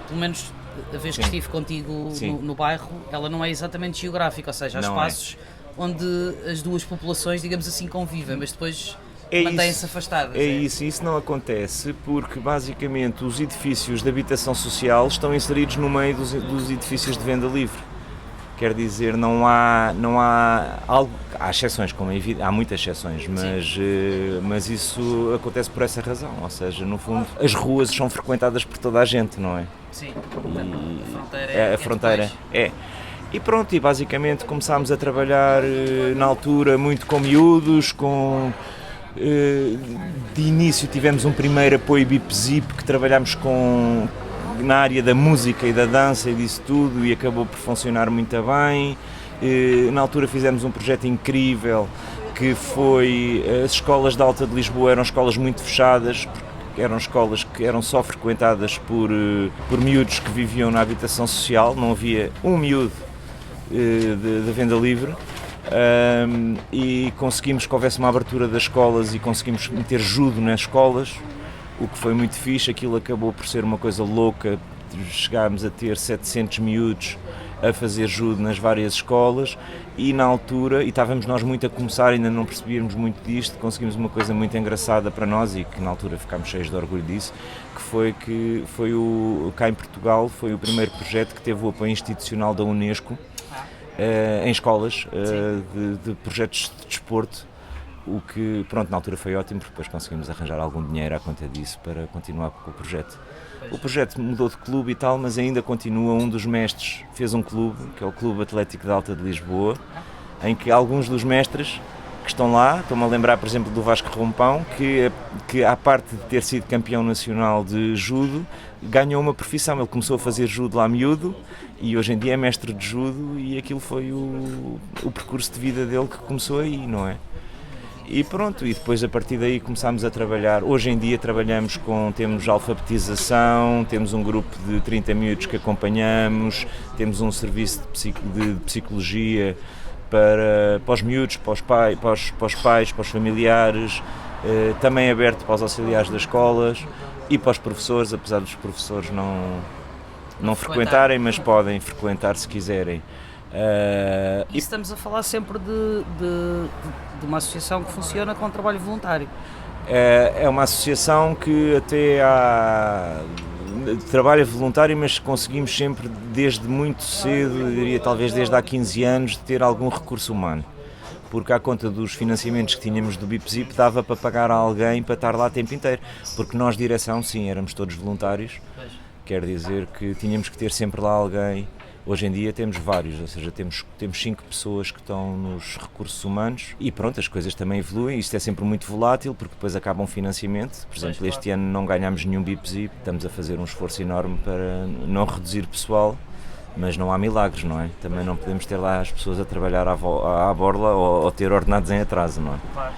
pelo menos a vez que estive contigo no bairro, ela não é exatamente geográfica, ou seja, há espaços onde as duas populações, digamos assim, convivem, mas depois mantêm-se afastadas. Isso não acontece porque basicamente os edifícios de habitação social estão inseridos no meio dos edifícios de venda livre. Quer dizer, não há algo, há exceções, como é evidente, há muitas exceções, mas isso acontece por essa razão, ou seja, no fundo, as ruas são frequentadas por toda a gente, não é? Sim, a fronteira é. E pronto, e basicamente começámos a trabalhar na altura muito com miúdos, de início tivemos um primeiro apoio BIP-ZIP que trabalhámos na área da música e da dança e disso tudo e acabou por funcionar muito bem. Na altura fizemos um projeto incrível que foi, as escolas da Alta de Lisboa eram escolas muito fechadas, porque eram escolas que eram só frequentadas por miúdos que viviam na habitação social, não havia um miúdo de venda livre. E conseguimos que houvesse uma abertura das escolas e conseguimos meter judo nas escolas, o que foi muito fixe. Aquilo acabou por ser uma coisa louca, chegámos a ter 700 miúdos a fazer judo nas várias escolas e na altura, e estávamos nós muito a começar, ainda não percebíamos muito disto, conseguimos uma coisa muito engraçada para nós e que na altura ficámos cheios de orgulho disso, que foi cá em Portugal, foi o primeiro projeto que teve o apoio institucional da Unesco em escolas de projetos de desporto, o que pronto, na altura foi ótimo porque depois conseguimos arranjar algum dinheiro à conta disso para continuar com o projeto. O projeto mudou de clube e tal, mas ainda continua. Um dos mestres fez um clube, que é o Clube Atlético da Alta de Lisboa, em que alguns dos mestres que estão lá, estou-me a lembrar por exemplo do Vasco Rompão, que à parte de ter sido campeão nacional de judo, ganhou uma profissão. Ele começou a fazer judo lá miúdo e hoje em dia é mestre de judo e aquilo foi o percurso de vida dele que começou aí, não é? E pronto, e depois a partir daí começámos a trabalhar. Hoje em dia temos alfabetização, temos um grupo de 30 miúdos que acompanhamos, temos um serviço de psicologia para os miúdos, para os pais, para os familiares, também aberto para os auxiliares das escolas e para os professores, apesar dos professores não frequentarem, mas podem frequentar se quiserem. E estamos a falar sempre de uma associação que funciona com trabalho voluntário. É uma associação que até há trabalho voluntário, mas conseguimos sempre desde muito cedo, eu diria talvez desde há 15 anos, de ter algum recurso humano. Porque à conta dos financiamentos que tínhamos do BIP-ZIP dava para pagar a alguém para estar lá o tempo inteiro. Porque nós, direção, sim, éramos todos voluntários, quer dizer que tínhamos que ter sempre lá alguém. Hoje em dia temos vários, ou seja, temos 5 pessoas que estão nos recursos humanos e pronto, as coisas também evoluem, isto é sempre muito volátil porque depois acaba um financiamento, por exemplo, este ano não ganhámos nenhum BIP-ZIP, estamos a fazer um esforço enorme para não reduzir pessoal, mas não há milagres, não é? Também não podemos ter lá as pessoas a trabalhar à borla ou ter ordenados em atraso, não é? Claro.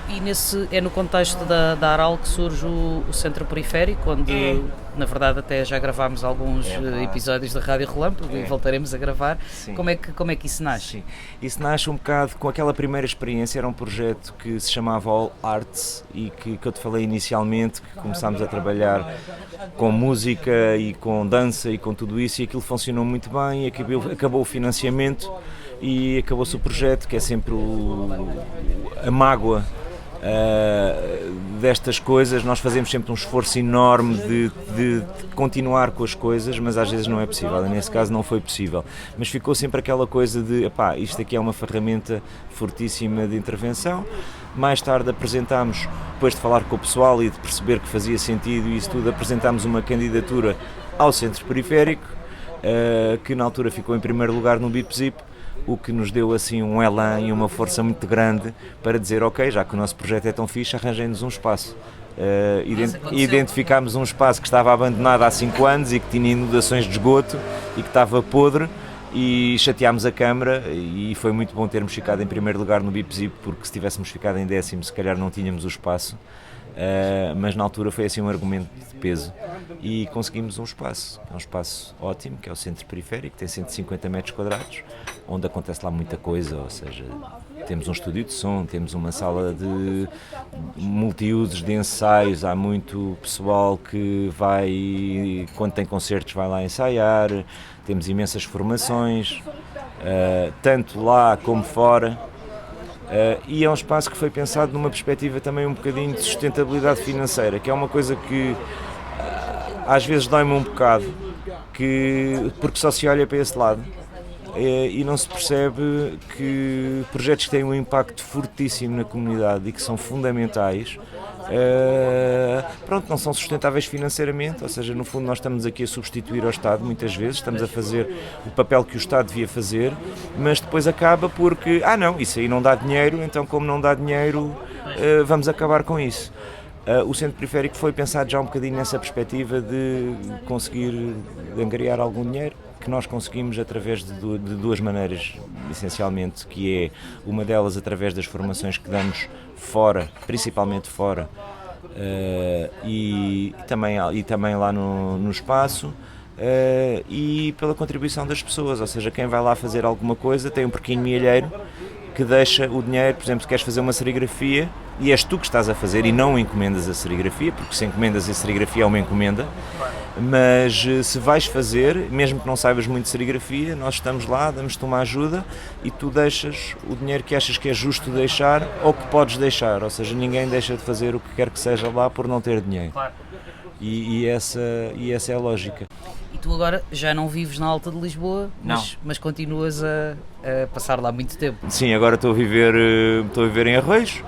E é no contexto da ARAL que surge o Centro Periférico, onde na verdade até já gravámos alguns episódios da Rádio Relâmpago e voltaremos a gravar. Como é que isso nasce? Sim. Isso nasce um bocado com aquela primeira experiência, era um projeto que se chamava All Arts e que eu te falei inicialmente, que começámos a trabalhar com música e com dança e com tudo isso e aquilo funcionou muito bem e acabou o financiamento. E acabou-se o projeto, que é sempre a mágoa destas coisas. Nós fazemos sempre um esforço enorme de continuar com as coisas, mas às vezes não é possível, e nesse caso não foi possível. Mas ficou sempre aquela coisa de, epá, isto aqui é uma ferramenta fortíssima de intervenção. Mais tarde apresentámos, depois de falar com o pessoal e de perceber que fazia sentido e isso tudo, apresentámos uma candidatura ao Centro Periférico, que na altura ficou em primeiro lugar no BIP-ZIP, o que nos deu assim um elan e uma força muito grande para dizer, ok, já que o nosso projeto é tão fixe, arranjem-nos um espaço. Identificámos um espaço que estava abandonado há 5 anos e que tinha inundações de esgoto e que estava podre e chateámos a Câmara e foi muito bom termos ficado em primeiro lugar no BIP-ZIP, porque se tivéssemos ficado em 10º se calhar não tínhamos o espaço. mas na altura foi assim um argumento de peso e conseguimos um espaço ótimo, que é o Centro Periférico, tem 150 metros quadrados, onde acontece lá muita coisa, ou seja, temos um estúdio de som, temos uma sala de multiusos de ensaios, há muito pessoal que vai, quando tem concertos, vai lá ensaiar, temos imensas formações, tanto lá como fora. E é um espaço que foi pensado numa perspectiva também um bocadinho de sustentabilidade financeira, que é uma coisa que às vezes dói-me um bocado, porque só se olha para esse lado e não se percebe que projetos que têm um impacto fortíssimo na comunidade e que são fundamentais, não são sustentáveis financeiramente, ou seja, no fundo nós estamos aqui a substituir ao Estado muitas vezes, estamos a fazer o papel que o Estado devia fazer, mas depois acaba porque, não, isso aí não dá dinheiro, então como não dá dinheiro, vamos acabar com isso. O Centro Periférico foi pensado já um bocadinho nessa perspectiva de conseguir angariar algum dinheiro, que nós conseguimos através de duas maneiras, essencialmente, que é uma delas através das formações que damos fora, principalmente fora, e também lá no espaço, e pela contribuição das pessoas, ou seja, quem vai lá fazer alguma coisa tem um porquinho milheiro que deixa o dinheiro, por exemplo, se queres fazer uma serigrafia e és tu que estás a fazer e não encomendas a serigrafia, porque se encomendas a serigrafia é uma encomenda, mas se vais fazer, mesmo que não saibas muito de serigrafia, nós estamos lá, damos-te uma ajuda e tu deixas o dinheiro que achas que é justo deixar ou que podes deixar, ou seja, ninguém deixa de fazer o que quer que seja lá por não ter dinheiro. E essa é a lógica. E tu agora já não vives na Alta de Lisboa, mas continuas a passar lá muito tempo. Sim, agora estou a viver em Arroios,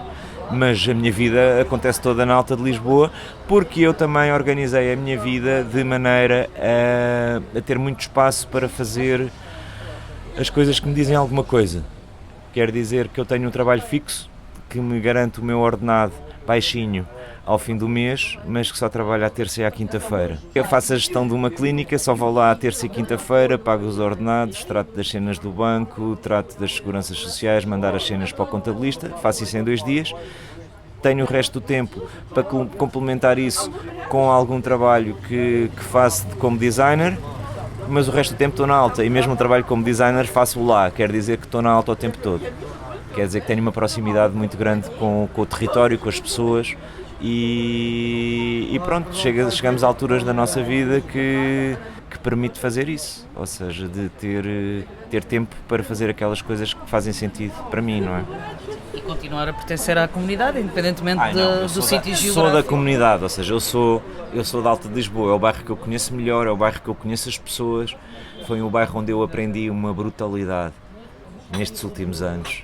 mas a minha vida acontece toda na Alta de Lisboa, porque eu também organizei a minha vida de maneira a ter muito espaço para fazer as coisas que me dizem alguma coisa. Quer dizer que eu tenho um trabalho fixo, que me garante o meu ordenado baixinho ao fim do mês, mas que só trabalho à terça e à quinta-feira. Eu faço a gestão de uma clínica, só vou lá à terça e quinta-feira, pago os ordenados, trato das cenas do banco, trato das seguranças sociais, mandar as cenas para o contabilista, faço isso em 2 dias. Tenho o resto do tempo para complementar isso com algum trabalho que faço como designer, mas o resto do tempo estou na Alta e mesmo o trabalho como designer faço lá, quer dizer que estou na Alta o tempo todo. Quer dizer que tenho uma proximidade muito grande com o território, com as pessoas e pronto, chegamos a alturas da nossa vida que permite fazer isso, ou seja, de ter tempo para fazer aquelas coisas que fazem sentido para mim, não é? E continuar a pertencer à comunidade, independentemente do sítio geográfico. Sou da comunidade, ou seja, eu sou da Alta de Lisboa, é o bairro que eu conheço melhor, é o bairro que eu conheço as pessoas, foi o bairro onde eu aprendi uma brutalidade nestes últimos anos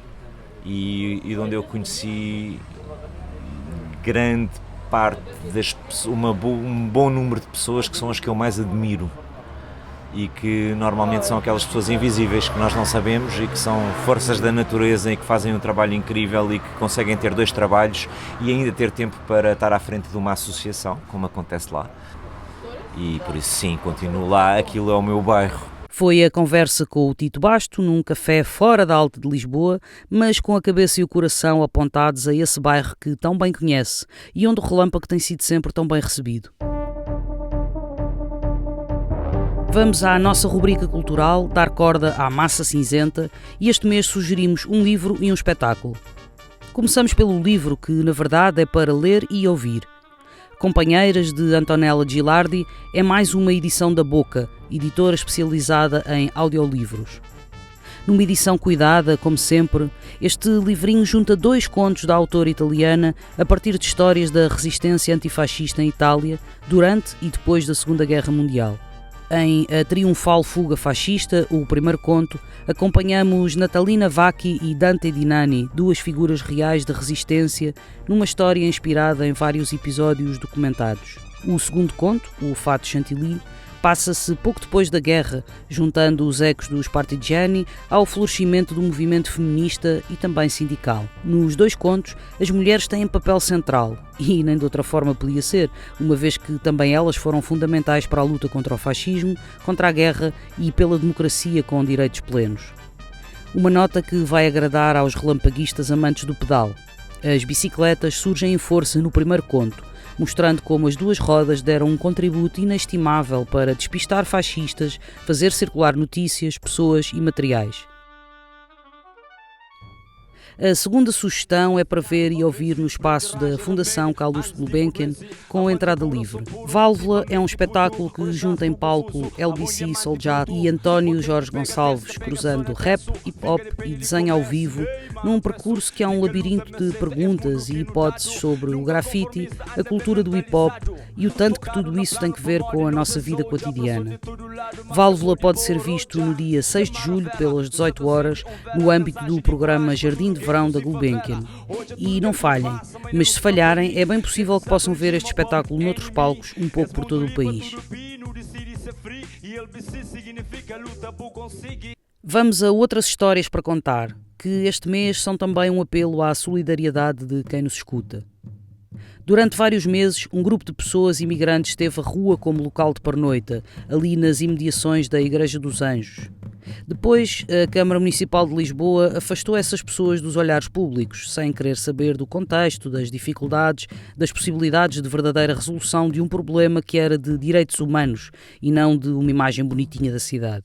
e onde eu conheci grande parte um bom número de pessoas que são as que eu mais admiro e que normalmente são aquelas pessoas invisíveis que nós não sabemos e que são forças da natureza e que fazem um trabalho incrível e que conseguem ter 2 trabalhos e ainda ter tempo para estar à frente de uma associação, como acontece lá. E por isso sim, continuo lá, aquilo é o meu bairro. Foi a conversa com o Tito Basto num café fora da Alta de Lisboa, mas com a cabeça e o coração apontados a esse bairro que tão bem conhece e onde o Relâmpago tem sido sempre tão bem recebido. Vamos à nossa rubrica cultural, dar corda à massa cinzenta, e este mês sugerimos um livro e um espetáculo. Começamos pelo livro, que na verdade é para ler e ouvir. Companheiras, de Antonella Gilardi, é mais uma edição da Boca, editora especializada em audiolivros. Numa edição cuidada, como sempre, este livrinho junta 2 contos da autora italiana a partir de histórias da resistência antifascista em Itália durante e depois da Segunda Guerra Mundial. Em A Triunfal Fuga Fascista, o primeiro conto, acompanhamos Natalina Vacchi e Dante Di Nani, 2 figuras reais de resistência, numa história inspirada em vários episódios documentados. O segundo conto, O Fato Chantilly, passa-se pouco depois da guerra, juntando os ecos dos partigiani ao florescimento do movimento feminista e também sindical. Nos 2 contos, as mulheres têm papel central, e nem de outra forma podia ser, uma vez que também elas foram fundamentais para a luta contra o fascismo, contra a guerra e pela democracia com direitos plenos. Uma nota que vai agradar aos relampaguistas amantes do pedal. As bicicletas surgem em força no primeiro conto, mostrando como as duas rodas deram um contributo inestimável para despistar fascistas, fazer circular notícias, pessoas e materiais. A segunda sugestão é para ver e ouvir no espaço da Fundação Carlos Gulbenkian, com entrada livre. Válvula é um espetáculo que junta em palco LBC Soljat e António Jorge Gonçalves, cruzando rap, hip-hop e desenho ao vivo, num percurso que há um labirinto de perguntas e hipóteses sobre o grafite, a cultura do hip-hop e o tanto que tudo isso tem que ver com a nossa vida cotidiana. Válvula pode ser visto no dia 6 de julho, pelas 18 horas, no âmbito do programa Jardim de Verão da Gulbenkian. E não falhem, mas se falharem, é bem possível que possam ver este espetáculo noutros palcos, um pouco por todo o país. Vamos a outras histórias para contar, que este mês são também um apelo à solidariedade de quem nos escuta. Durante vários meses, um grupo de pessoas imigrantes teve a rua como local de pernoita, ali nas imediações da Igreja dos Anjos. Depois, a Câmara Municipal de Lisboa afastou essas pessoas dos olhares públicos, sem querer saber do contexto, das dificuldades, das possibilidades de verdadeira resolução de um problema que era de direitos humanos e não de uma imagem bonitinha da cidade.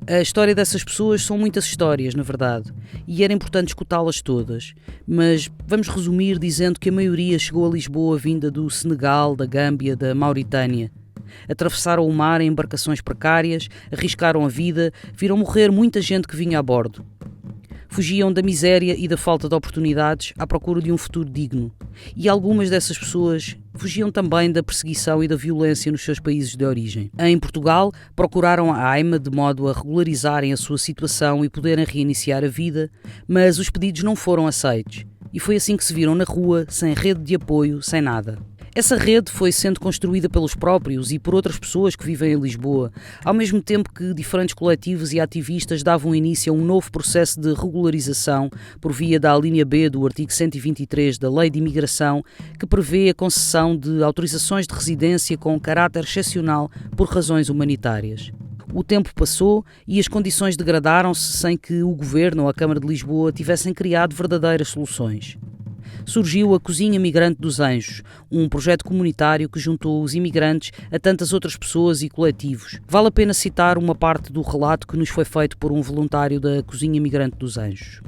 A história dessas pessoas são muitas histórias, na verdade, e era importante escutá-las todas, mas vamos resumir dizendo que a maioria chegou a Lisboa vinda do Senegal, da Gâmbia, da Mauritânia. Atravessaram o mar em embarcações precárias, arriscaram a vida, viram morrer muita gente que vinha a bordo. Fugiam da miséria e da falta de oportunidades à procura de um futuro digno. E algumas dessas pessoas fugiam também da perseguição e da violência nos seus países de origem. Em Portugal, procuraram a AIMA de modo a regularizarem a sua situação e poderem reiniciar a vida, mas os pedidos não foram aceitos. E foi assim que se viram na rua, sem rede de apoio, sem nada. Essa rede foi sendo construída pelos próprios e por outras pessoas que vivem em Lisboa, ao mesmo tempo que diferentes coletivos e ativistas davam início a um novo processo de regularização por via da alínea B do artigo 123 da Lei de Imigração, que prevê a concessão de autorizações de residência com caráter excepcional por razões humanitárias. O tempo passou e as condições degradaram-se sem que o Governo ou a Câmara de Lisboa tivessem criado verdadeiras soluções. Surgiu a Cozinha Migrante dos Anjos, um projeto comunitário que juntou os imigrantes a tantas outras pessoas e coletivos. Vale a pena citar uma parte do relato que nos foi feito por um voluntário da Cozinha Migrante dos Anjos.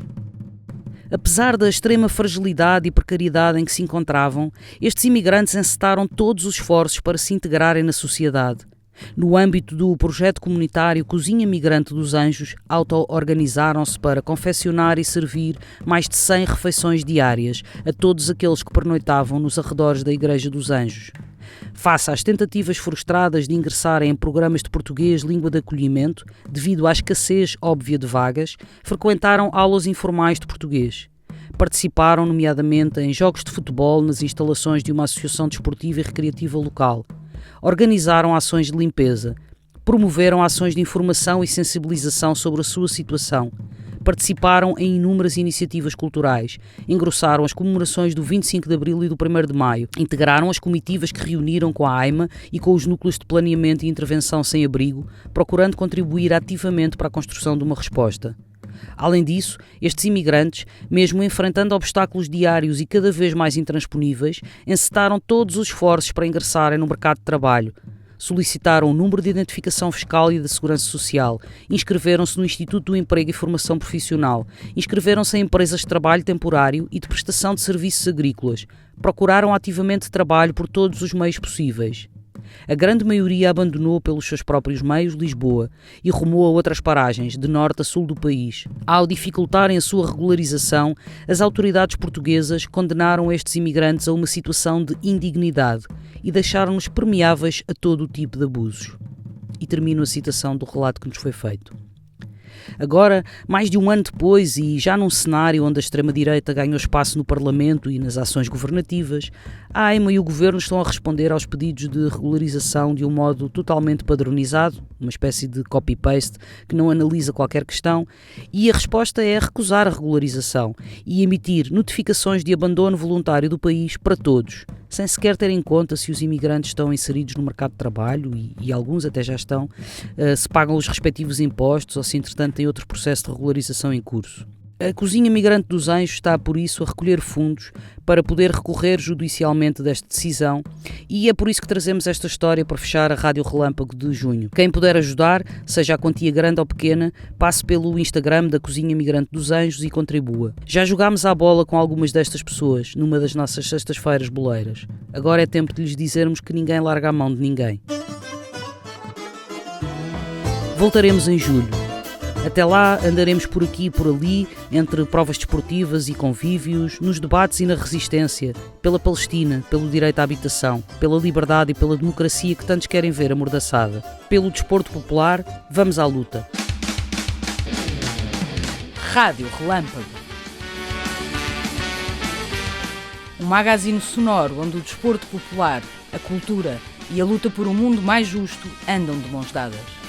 Apesar da extrema fragilidade e precariedade em que se encontravam, estes imigrantes encetaram todos os esforços para se integrarem na sociedade. No âmbito do projeto comunitário Cozinha Migrante dos Anjos, auto-organizaram-se para confeccionar e servir mais de 100 refeições diárias a todos aqueles que pernoitavam nos arredores da Igreja dos Anjos. Face às tentativas frustradas de ingressarem em programas de português língua de acolhimento, devido à escassez óbvia de vagas, frequentaram aulas informais de português. Participaram, nomeadamente, em jogos de futebol nas instalações de uma associação desportiva e recreativa local. Organizaram ações de limpeza, promoveram ações de informação e sensibilização sobre a sua situação, participaram em inúmeras iniciativas culturais, engrossaram as comemorações do 25 de Abril e do 1º de Maio, integraram as comitivas que reuniram com a AIMA e com os núcleos de planeamento e intervenção sem abrigo, procurando contribuir ativamente para a construção de uma resposta. Além disso, estes imigrantes, mesmo enfrentando obstáculos diários e cada vez mais intransponíveis, encetaram todos os esforços para ingressarem no mercado de trabalho. Solicitaram o número de identificação fiscal e da segurança social, inscreveram-se no Instituto do Emprego e Formação Profissional, inscreveram-se em empresas de trabalho temporário e de prestação de serviços agrícolas, procuraram ativamente trabalho por todos os meios possíveis. A grande maioria abandonou pelos seus próprios meios Lisboa e rumou a outras paragens, de norte a sul do país. Ao dificultarem a sua regularização, as autoridades portuguesas condenaram estes imigrantes a uma situação de indignidade e deixaram-nos permeáveis a todo o tipo de abusos. E termino a citação do relato que nos foi feito. Agora, mais de um ano depois e já num cenário onde a extrema-direita ganhou espaço no Parlamento e nas ações governativas, a AIMA e o Governo estão a responder aos pedidos de regularização de um modo totalmente padronizado, uma espécie de copy-paste que não analisa qualquer questão, e a resposta é recusar a regularização e emitir notificações de abandono voluntário do país para todos, sem sequer ter em conta se os imigrantes estão inseridos no mercado de trabalho, e alguns até já estão, se pagam os respectivos impostos ou se entretanto têm outro processo de regularização em curso. A Cozinha Migrante dos Anjos está, por isso, a recolher fundos para poder recorrer judicialmente desta decisão e é por isso que trazemos esta história para fechar a Rádio Relâmpago de junho. Quem puder ajudar, seja a quantia grande ou pequena, passe pelo Instagram da Cozinha Migrante dos Anjos e contribua. Já jogámos à bola com algumas destas pessoas numa das nossas sextas-feiras boleiras. Agora é tempo de lhes dizermos que ninguém larga a mão de ninguém. Voltaremos em julho. Até lá andaremos por aqui e por ali, entre provas desportivas e convívios, nos debates e na resistência, pela Palestina, pelo direito à habitação, pela liberdade e pela democracia que tantos querem ver amordaçada. Pelo desporto popular, vamos à luta. Rádio Relâmpago. Um magazine sonoro onde o desporto popular, a cultura e a luta por um mundo mais justo andam de mãos dadas.